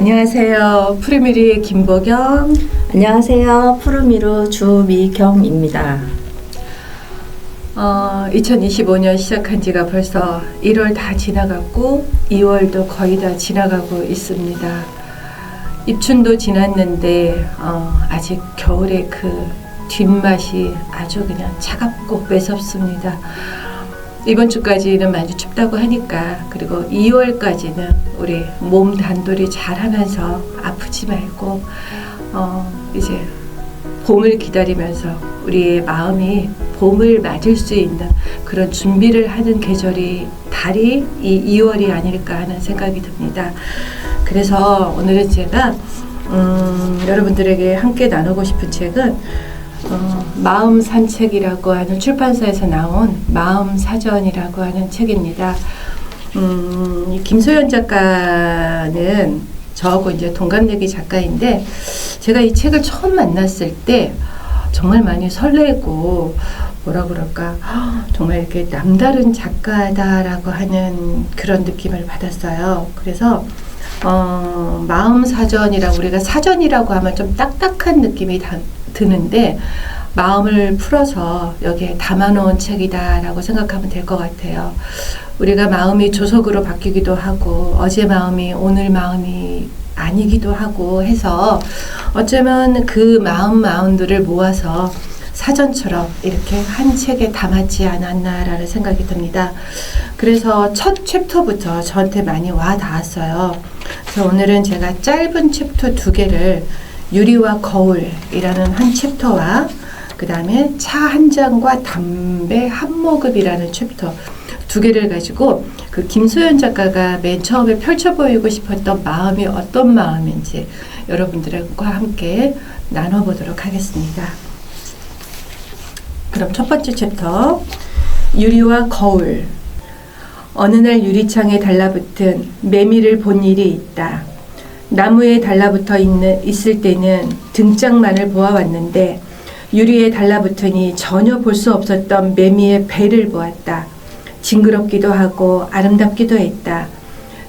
안녕하세요. 푸르미리의 김보경. 안녕하세요. 푸르미루 주미경입니다. 2025년 시작한 지가 벌써 1월 다 지나갔고 2월도 거의 다 지나가고 있습니다. 입춘도 지났는데 아직 겨울의 그 뒷맛이 아주 그냥 차갑고 매섭습니다. 이번 주까지는 많이 춥다고 하니까, 그리고 2월까지는 우리 몸 단돌이 잘 하면서 아프지 말고 이제 봄을 기다리면서 우리의 마음이 봄을 맞을 수 있는 그런 준비를 하는 달이 이 2월이 아닐까 하는 생각이 듭니다. 그래서 오늘은 제가 여러분들에게 함께 나누고 싶은 책은 마음 산책이라고 하는 출판사에서 나온 마음 사전이라고 하는 책입니다. 김소연 작가는 저하고 이제 동갑내기 작가인데, 제가 이 책을 처음 만났을 때 정말 많이 설레고 뭐라 그럴까, 정말 이렇게 남다른 작가다라고 하는 그런 느낌을 받았어요. 그래서 마음 사전이라고, 우리가 사전이라고 하면 좀 딱딱한 느낌이 드는데 마음을 풀어서 여기에 담아놓은 책이다라고 생각하면 될 것 같아요. 우리가 마음이 조석으로 바뀌기도 하고 어제 마음이 오늘 마음이 아니기도 하고 해서 어쩌면 그 마음들을 모아서 사전처럼 이렇게 한 책에 담았지 않았나라는 생각이 듭니다. 그래서 첫 챕터부터 저한테 많이 와 닿았어요. 그래서 오늘은 제가 짧은 챕터 2개를, 유리와 거울이라는 한 챕터와 그 다음에 차 한 잔과 담배 한 모금이라는 챕터 2개를 가지고 그 김소연 작가가 맨 처음에 펼쳐 보이고 싶었던 마음이 어떤 마음인지 여러분들과 함께 나눠보도록 하겠습니다. 그럼 첫 번째 챕터, 유리와 거울. 어느 날 유리창에 달라붙은 매미를 본 일이 있다. 나무에 달라붙어 있을 때는 등짝만을 보아왔는데 유리에 달라붙으니 전혀 볼 수 없었던 매미의 배를 보았다. 징그럽기도 하고 아름답기도 했다.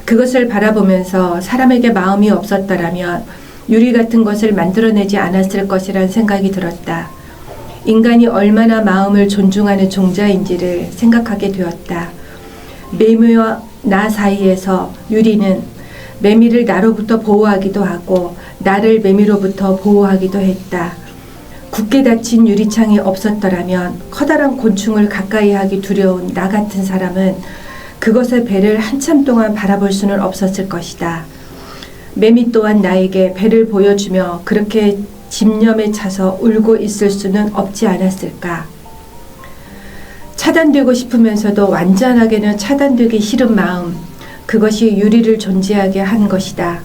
그것을 바라보면서 사람에게 마음이 없었더라면 유리 같은 것을 만들어내지 않았을 것이란 생각이 들었다. 인간이 얼마나 마음을 존중하는 종자인지를 생각하게 되었다. 매미와 나 사이에서 유리는 매미를 나로부터 보호하기도 하고 나를 매미로부터 보호하기도 했다. 굳게 닫힌 유리창이 없었더라면 커다란 곤충을 가까이 하기 두려운 나 같은 사람은 그것의 배를 한참 동안 바라볼 수는 없었을 것이다. 매미 또한 나에게 배를 보여주며 그렇게 집념에 차서 울고 있을 수는 없지 않았을까. 차단되고 싶으면서도 완전하게는 차단되기 싫은 마음, 그것이 유리를 존재하게 한 것이다.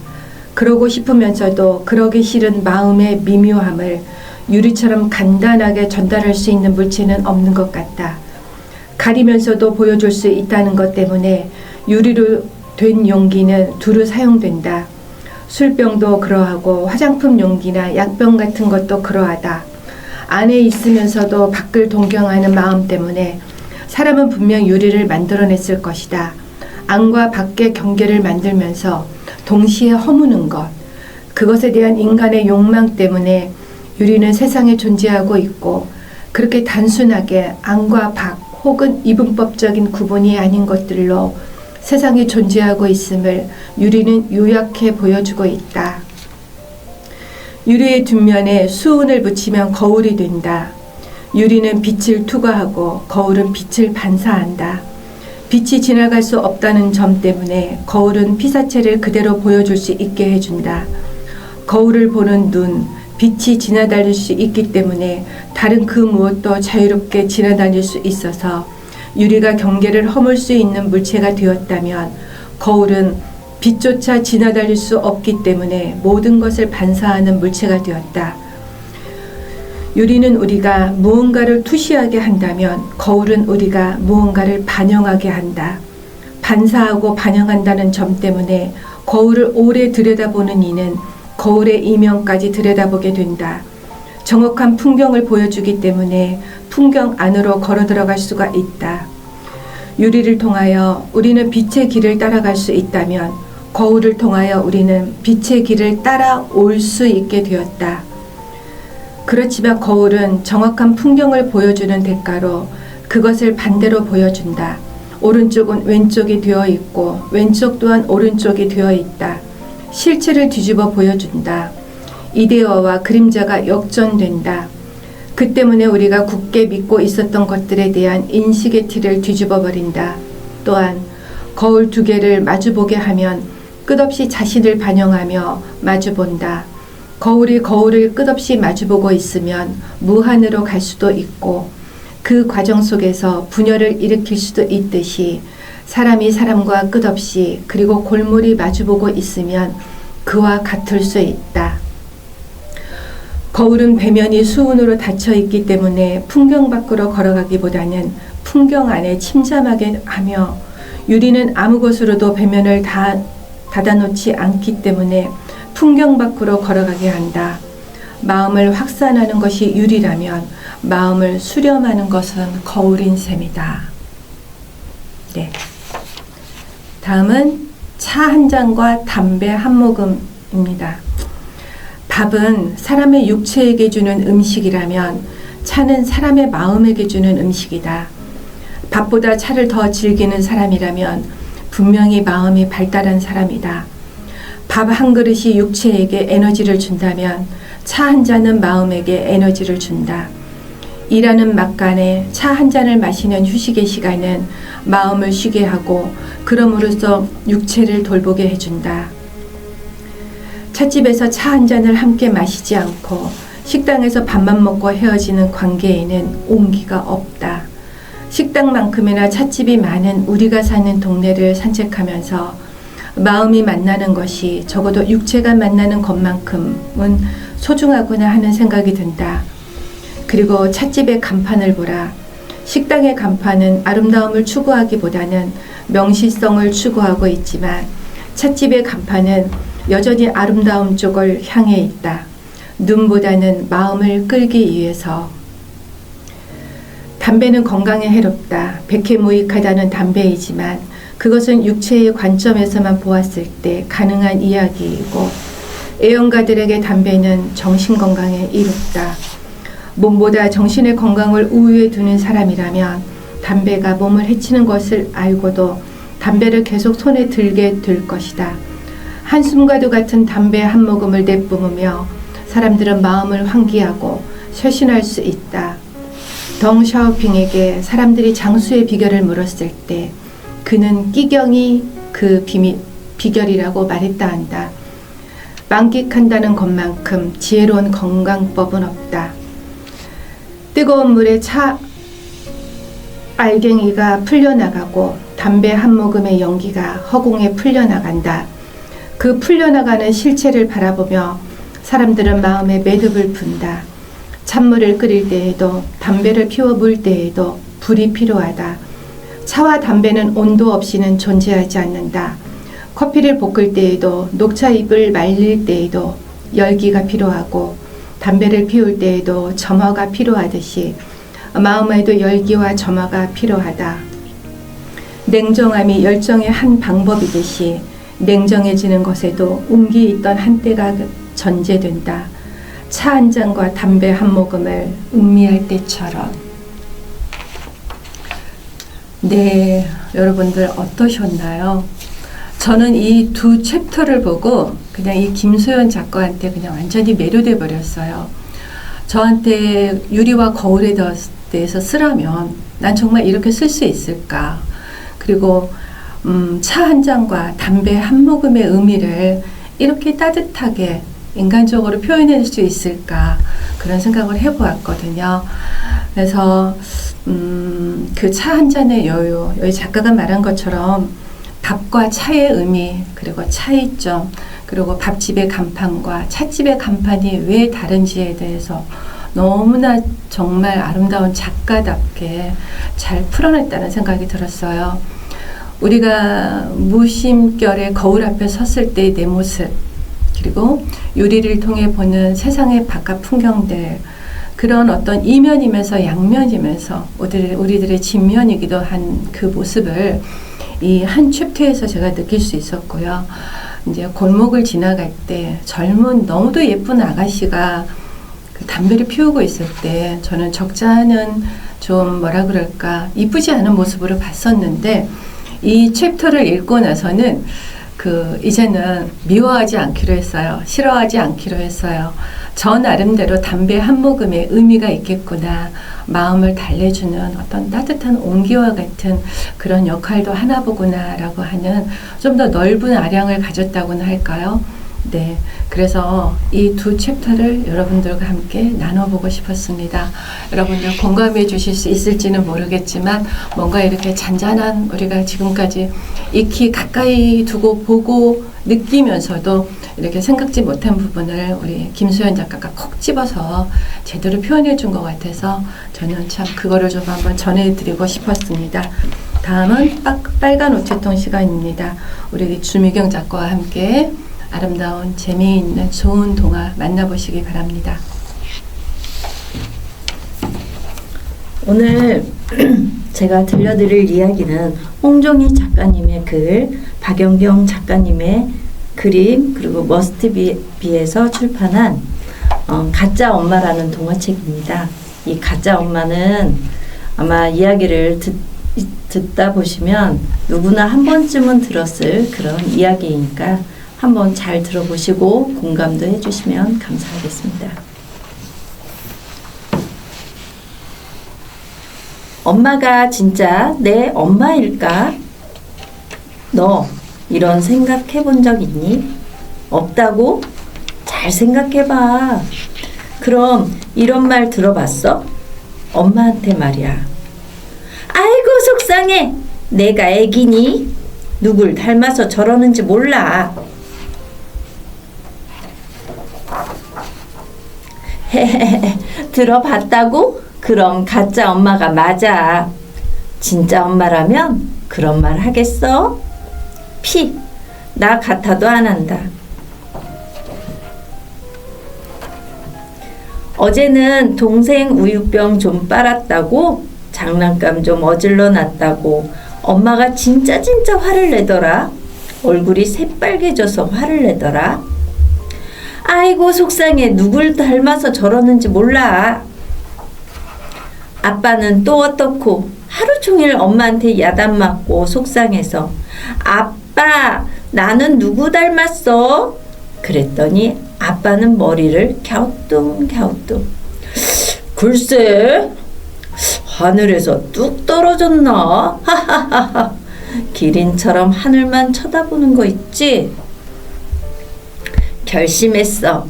그러고 싶으면서도 그러기 싫은 마음의 미묘함을 유리처럼 간단하게 전달할 수 있는 물체는 없는 것 같다. 가리면서도 보여줄 수 있다는 것 때문에 유리로 된 용기는 두루 사용된다. 술병도 그러하고 화장품 용기나 약병 같은 것도 그러하다. 안에 있으면서도 밖을 동경하는 마음 때문에 사람은 분명 유리를 만들어냈을 것이다. 안과 밖의 경계를 만들면서 동시에 허무는 것, 그것에 대한 인간의 욕망 때문에 유리는 세상에 존재하고 있고, 그렇게 단순하게 안과 밖 혹은 이분법적인 구분이 아닌 것들로 세상에 존재하고 있음을 유리는 요약해 보여주고 있다. 유리의 뒷면에 수은을 붙이면 거울이 된다. 유리는 빛을 투과하고 거울은 빛을 반사한다. 빛이 지나갈 수 없다는 점 때문에 거울은 피사체를 그대로 보여줄 수 있게 해준다. 거울을 보는 눈, 빛이 지나다닐 수 있기 때문에 다른 그 무엇도 자유롭게 지나다닐 수 있어서 유리가 경계를 허물 수 있는 물체가 되었다면, 거울은 빛조차 지나다닐 수 없기 때문에 모든 것을 반사하는 물체가 되었다. 유리는 우리가 무언가를 투시하게 한다면 거울은 우리가 무언가를 반영하게 한다. 반사하고 반영한다는 점 때문에 거울을 오래 들여다보는 이는 거울의 이면까지 들여다보게 된다. 정확한 풍경을 보여주기 때문에 풍경 안으로 걸어 들어갈 수가 있다. 유리를 통하여 우리는 빛의 길을 따라갈 수 있다면 거울을 통하여 우리는 빛의 길을 따라올 수 있게 되었다. 그렇지만 거울은 정확한 풍경을 보여주는 대가로 그것을 반대로 보여준다. 오른쪽은 왼쪽이 되어 있고 왼쪽 또한 오른쪽이 되어 있다. 실체를 뒤집어 보여준다. 이데어와 그림자가 역전된다. 그 때문에 우리가 굳게 믿고 있었던 것들에 대한 인식의 틀을 뒤집어 버린다. 또한 거울 두 개를 마주보게 하면 끝없이 자신을 반영하며 마주본다. 거울이 거울을 끝없이 마주보고 있으면 무한으로 갈 수도 있고 그 과정 속에서 분열을 일으킬 수도 있듯이 사람이 사람과 끝없이 그리고 골몰이 마주보고 있으면 그와 같을 수 있다. 거울은 배면이 수은으로 닫혀 있기 때문에 풍경 밖으로 걸어가기보다는 풍경 안에 침잠하게 하며 유리는 아무 곳으로도 배면을 닫아놓지 않기 때문에 풍경 밖으로 걸어가게 한다. 마음을 확산하는 것이 유리라면 마음을 수렴하는 것은 거울인 셈이다. 네. 다음은 차 한 잔과 담배 한 모금입니다. 밥은 사람의 육체에게 주는 음식이라면 차는 사람의 마음에게 주는 음식이다. 밥보다 차를 더 즐기는 사람이라면 분명히 마음이 발달한 사람이다. 밥 한 그릇이 육체에게 에너지를 준다면 차 한 잔은 마음에게 에너지를 준다. 일하는 막간에 차 한 잔을 마시는 휴식의 시간은 마음을 쉬게 하고 그럼으로써 육체를 돌보게 해준다. 찻집에서 차 한 잔을 함께 마시지 않고 식당에서 밥만 먹고 헤어지는 관계에는 온기가 없다. 식당만큼이나 찻집이 많은 우리가 사는 동네를 산책하면서 마음이 만나는 것이 적어도 육체가 만나는 것만큼은 소중하구나 하는 생각이 든다. 그리고 찻집의 간판을 보라. 식당의 간판은 아름다움을 추구하기보다는 명시성을 추구하고 있지만 찻집의 간판은 여전히 아름다움 쪽을 향해 있다. 눈보다는 마음을 끌기 위해서. 담배는 건강에 해롭다. 백해무익하다는 담배이지만 그것은 육체의 관점에서만 보았을 때 가능한 이야기이고 애연가들에게 담배는 정신건강에 이롭다. 몸보다 정신의 건강을 우위에 두는 사람이라면 담배가 몸을 해치는 것을 알고도 담배를 계속 손에 들게 될 것이다. 한숨과도 같은 담배 한 모금을 내뿜으며 사람들은 마음을 환기하고 쇄신할 수 있다. 덩 샤오핑에게 사람들이 장수의 비결을 물었을 때 그는 끼경이 그 비결이라고 말했다 한다. 만끽한다는 것만큼 지혜로운 건강법은 없다. 뜨거운 물에 차 알갱이가 풀려나가고 담배 한 모금의 연기가 허공에 풀려나간다. 그 풀려나가는 실체를 바라보며 사람들은 마음에 매듭을 푼다. 찬물을 끓일 때에도 담배를 피워 물 때에도 불이 필요하다. 차와 담배는 온도 없이는 존재하지 않는다. 커피를 볶을 때에도 녹차잎을 말릴 때에도 열기가 필요하고 담배를 피울 때에도 점화가 필요하듯이 마음에도 열기와 점화가 필요하다. 냉정함이 열정의 한 방법이듯이 냉정해지는 것에도 운기 있던 한때가 전제된다. 차 한 잔과 담배 한 모금을 음미할 때처럼. 네, 여러분들 어떠셨나요? 저는 이 두 챕터를 보고 그냥 이 김소연 작가한테 그냥 완전히 매료돼 버렸어요. 저한테 유리와 거울에 대해서 쓰라면 난 정말 이렇게 쓸 수 있을까? 그리고 차 한 잔과 담배 한 모금의 의미를 이렇게 따뜻하게 인간적으로 표현할 수 있을까? 그런 생각을 해보았거든요. 그래서 그 차 한 잔의 여유, 여기 작가가 말한 것처럼 밥과 차의 의미, 그리고 차이점, 그리고 밥집의 간판과 찻집의 간판이 왜 다른지에 대해서 너무나 정말 아름다운 작가답게 잘 풀어냈다는 생각이 들었어요. 우리가 무심결에 거울 앞에 섰을 때의 내 모습, 그리고 유리를 통해 보는 세상의 바깥 풍경들, 그런 어떤 이면이면서 양면이면서 우리들의 진면이기도 한 그 모습을 이 한 챕터에서 제가 느낄 수 있었고요. 이제 골목을 지나갈 때 젊은 너무도 예쁜 아가씨가 그 담배를 피우고 있을 때 저는 적지 않은 좀 뭐라 그럴까 이쁘지 않은 모습으로 봤었는데 이 챕터를 읽고 나서는 이제는 미워하지 않기로 했어요. 싫어하지 않기로 했어요. 저 나름대로 담배 한 모금에 의미가 있겠구나. 마음을 달래주는 어떤 따뜻한 온기와 같은 그런 역할도 하나 보구나라고 하는 좀 더 넓은 아량을 가졌다고나 할까요? 네. 그래서 이 두 챕터를 여러분들과 함께 나눠보고 싶었습니다. 여러분들 공감해 주실 수 있을지는 모르겠지만 뭔가 이렇게 잔잔한 우리가 지금까지 익히 가까이 두고 보고 느끼면서도 이렇게 생각지 못한 부분을 우리 김수연 작가가 콕 집어서 제대로 표현해 준 것 같아서 저는 참 그거를 좀 한번 전해드리고 싶었습니다. 다음은 빨간 우체통 시간입니다. 우리 주미경 작가와 함께 아름다운 재미있는 좋은 동화 만나보시기 바랍니다. 오늘 제가 들려드릴 이야기는 홍종희 작가님의 글, 박연경 작가님의 그림, 그리고 머스트비에서 출판한 가짜 엄마라는 동화책입니다. 이 가짜 엄마는 아마 이야기를 듣다 보시면 누구나 한 번쯤은 들었을 그런 이야기이니까 한번 잘 들어보시고 공감도 해주시면 감사하겠습니다. 엄마가 진짜 내 엄마일까? 너 이런 생각 해본 적 있니? 없다고? 잘 생각해봐. 그럼 이런 말 들어봤어? 엄마한테 말이야. 아이고 속상해. 내가 애기니? 누굴 닮아서 저러는지 몰라. 들어봤다고? 그럼 가짜 엄마가 맞아. 진짜 엄마라면 그런 말 하겠어? 나 같아도 안 한다. 어제는 동생 우유병 좀 빨았다고, 장난감 좀 어질러 놨다고 엄마가 진짜 화를 내더라. 얼굴이 새빨개져서 화를 내더라. 아이고 속상해. 누굴 닮아서 저러는지 몰라. 아빠는 또 어떻고 하루 종일 엄마한테 야단 맞고 속상해서 아빠 나는 누구 닮았어? 그랬더니 아빠는 머리를 갸우뚱 글쎄 하늘에서 뚝 떨어졌나? 하하하하. 기린처럼 하늘만 쳐다보는 거 있지? 결심했어.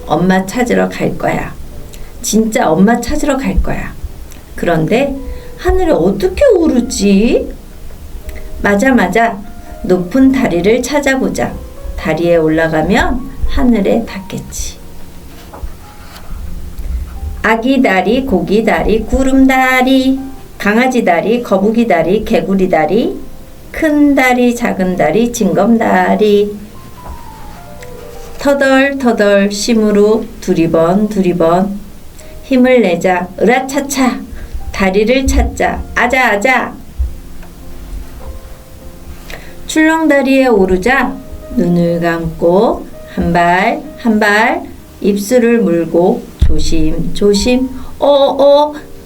엄마 찾으러 갈 거야. 진짜 엄마 찾으러 갈 거야. 그런데 하늘에 어떻게 오르지? 맞아. 높은 다리를 찾아보자. 다리에 올라가면 하늘에 닿겠지. 아기 다리, 고기 다리, 구름 다리, 강아지 다리, 거북이 다리, 개구리 다리, 큰 다리, 작은 다리, 징검 다리. 터덜 심으로 두리번 힘을 내자. 으라차차 다리를 찾자. 아자 출렁다리에 오르자. 눈을 감고 한 발 입술을 물고 조심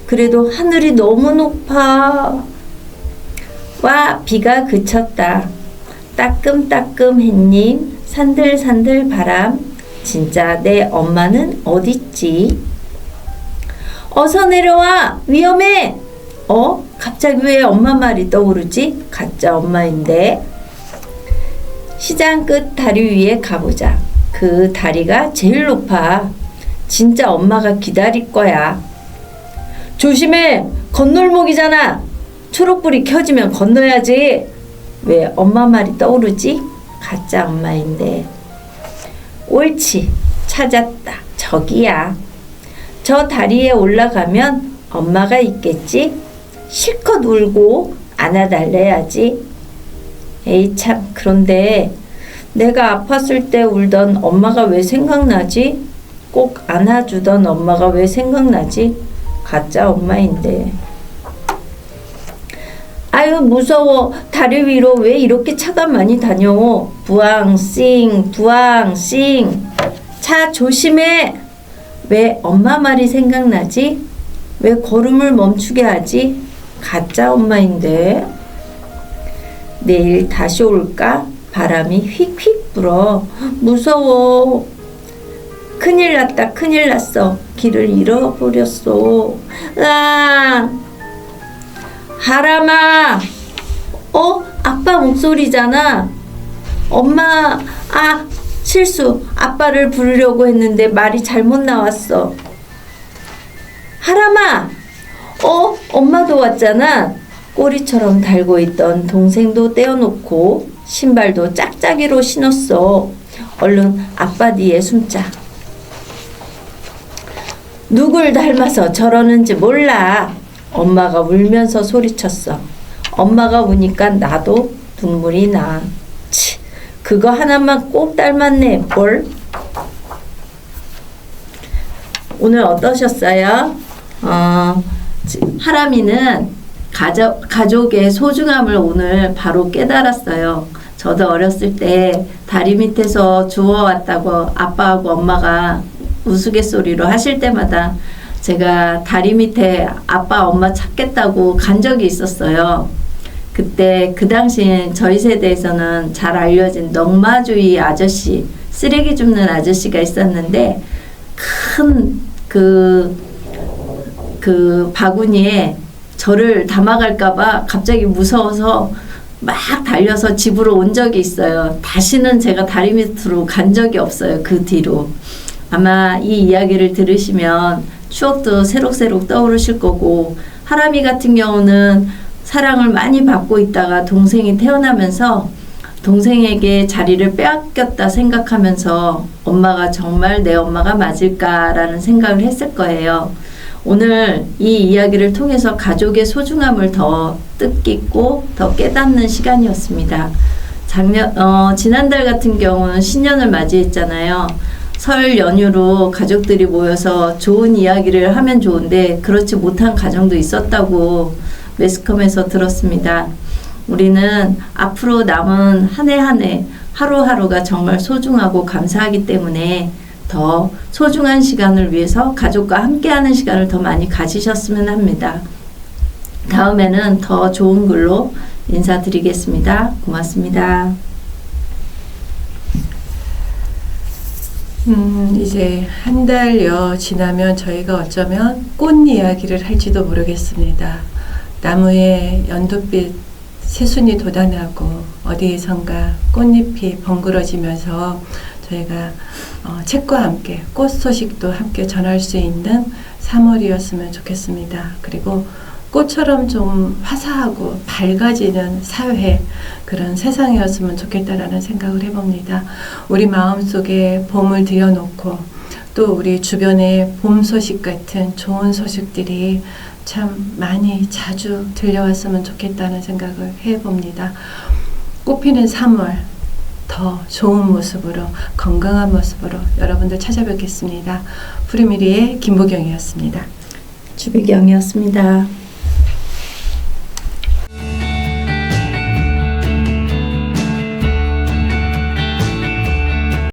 그래도 하늘이 너무 높아. 와 비가 그쳤다. 따끔따끔 햇님 산들산들 바람. 진짜 내 엄마는 어딨지? 어서 내려와. 위험해. 갑자기 왜 엄마 말이 떠오르지? 가짜 엄마인데. 시장 끝 다리 위에 가보자. 그 다리가 제일 높아. 진짜 엄마가 기다릴 거야. 조심해. 건널목이잖아. 초록불이 켜지면 건너야지. 왜 엄마 말이 떠오르지? 가짜 엄마인데. 옳지. 찾았다. 저기야. 저 다리에 올라가면 엄마가 있겠지? 실컷 울고 안아달래야지. 에이 참, 그런데 내가 아팠을 때 울던 엄마가 왜 생각나지? 꼭 안아주던 엄마가 왜 생각나지? 가짜 엄마인데. 아유 무서워. 다리 위로 왜 이렇게 차가 많이 다녀? 부앙싱 부앙싱. 차 조심해. 왜 엄마 말이 생각나지? 왜 걸음을 멈추게 하지? 가짜 엄마인데. 내일 다시 올까? 바람이 휙휙 불어. 무서워. 큰일 났다. 큰일 났어. 길을 잃어버렸어. 아! 하람아. 아빠 목소리잖아. 엄마. 실수. 아빠를 부르려고 했는데 말이 잘못 나왔어. 하람아. 엄마도 왔잖아. 꼬리처럼 달고 있던 동생도 떼어놓고 신발도 짝짝이로 신었어. 얼른 아빠 뒤에 숨자. 누굴 닮아서 저러는지 몰라. 엄마가 울면서 소리쳤어. 엄마가 우니까 나도 눈물이 나. 치, 그거 하나만 꼭 닮았네. 뭘? 오늘 어떠셨어요? 하람이는 가족의 소중함을 오늘 바로 깨달았어요. 저도 어렸을 때 다리 밑에서 주워왔다고 아빠하고 엄마가 우스갯소리로 하실 때마다 제가 다리 밑에 아빠 엄마 찾겠다고 간 적이 있었어요. 그때 그 당시엔 저희 세대에서는 잘 알려진 넝마주의 아저씨, 쓰레기 줍는 아저씨가 있었는데 큰 그 바구니에 저를 담아갈까봐 갑자기 무서워서 막 달려서 집으로 온 적이 있어요. 다시는 제가 다리 밑으로 간 적이 없어요. 그 뒤로. 아마 이 이야기를 들으시면 추억도 새록새록 떠오르실 거고, 하람이 같은 경우는 사랑을 많이 받고 있다가 동생이 태어나면서 동생에게 자리를 빼앗겼다 생각하면서 엄마가 정말 내 엄마가 맞을까라는 생각을 했을 거예요. 오늘 이 이야기를 통해서 가족의 소중함을 더 뜻깊고 더 깨닫는 시간이었습니다. 지난달 같은 경우는 신년을 맞이했잖아요. 설 연휴로 가족들이 모여서 좋은 이야기를 하면 좋은데 그렇지 못한 가정도 있었다고 매스컴에서 들었습니다. 우리는 앞으로 남은 한 해 한 해 하루하루가 정말 소중하고 감사하기 때문에 더 소중한 시간을 위해서 가족과 함께하는 시간을 더 많이 가지셨으면 합니다. 다음에는 더 좋은 글로 인사드리겠습니다. 고맙습니다. 이제 한 달여 지나면 저희가 어쩌면 꽃 이야기를 할지도 모르겠습니다. 나무에 연두빛 새순이 돋아나고 어디에선가 꽃잎이 번그러지면서 저희가 책과 함께 꽃 소식도 함께 전할 수 있는 3월이었으면 좋겠습니다. 그리고 꽃처럼 좀 화사하고 밝아지는 사회, 그런 세상이었으면 좋겠다라는 생각을 해봅니다. 우리 마음속에 봄을 들여놓고 또 우리 주변에 봄 소식 같은 좋은 소식들이 참 많이 자주 들려왔으면 좋겠다는 생각을 해봅니다. 꽃피는 3월 더 좋은 모습으로, 건강한 모습으로 여러분들 찾아뵙겠습니다. 푸르미리의 김보경이었습니다. 주비경이었습니다.